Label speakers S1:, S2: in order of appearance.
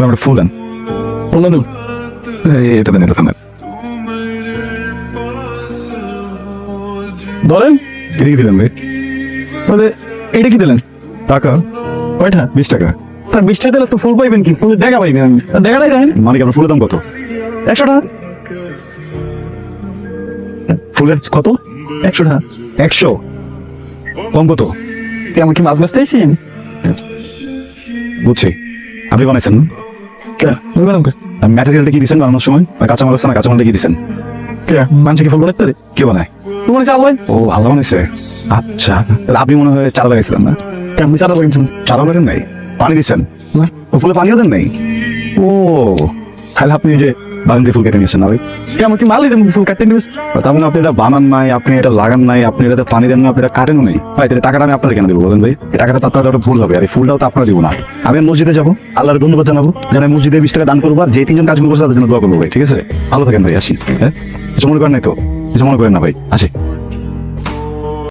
S1: আমার ফুল দেন।
S2: বললো তো
S1: এটা দেন, এটা দেন।
S2: ধরেন
S1: এটা কি দিলেন ভাই?
S2: বলে এটা কি দিলেন?
S1: টাকা
S2: কয়টা?
S1: 20 টাকা।
S2: তার 20 টাকা দিলে তো ফুল পাইবেন কি? ফুল দেখা পাইবেন আমি। দেখাটাই দেখেন
S1: মানে কি আপনার ফুলের দাম কত?
S2: 100 টাকা।
S1: ফুলের কত?
S2: 100 টাকা।
S1: 100? কম কত?
S2: কি আমার কি মাছ বেচতে আইছেন?
S1: বুঝছি, আপনি বানাইছেন না?
S2: কে বলবেন কে?
S1: ম্যাটেরিয়ালটা কি দিচ্ছেন বানানোর সময়? কাঁচামাল আছে না, কাঁচামালটা কি দিচ্ছেন?
S2: কে মানুষ কি ফুল বানাইতে পারে?
S1: কে বানায়?
S2: তোমার চাল ভাই
S1: ও ভালো বানাইছে। আচ্ছা, তাহলে আপনি মনে হয় চারা লাগাইছিলেন না?
S2: কেমন চাল লাগিয়েছেন?
S1: চারা লাগান নাই, পানি দিচ্ছেন
S2: না
S1: ও ফুলে পানিও দেন নাই? ও তাহলে আপনি যে বাগান দিয়ে ফুল কেটে নিয়েছেন না ভাই?
S2: কেমন কি মাল দিয়েছেন ফুল কাটতে নিয়েছেন?
S1: তার মানে আপনি এটা বানান নাই, আপনি এটা লাগান নাই, আপনি এটাতে পানি দেন না, আপনি এটা কাটেনও নাই ভাই। তাহলে টাকাটা আমি আপনার কেন দেবো বলেন ভাই? এই টাকাটা তো আপনার একটা ভুল হবে, আর এই ফুলটাও তো আপনার দিব না। আমি মসজিদে যাবো, আল্লাহর ধন্যবাদ জানাবো, জানাই মসজিদে 20 টাকা দান করবো, আর যে 3 জন কাজগুলো করছে তাদের জন্য দোয়া করবো ভাই। ঠিক আছে, ভালো থাকেন ভাই, আসি। হ্যাঁ, কিছু মনে করেন নাই তো? কিছু মনে করেন না ভাই, আসি।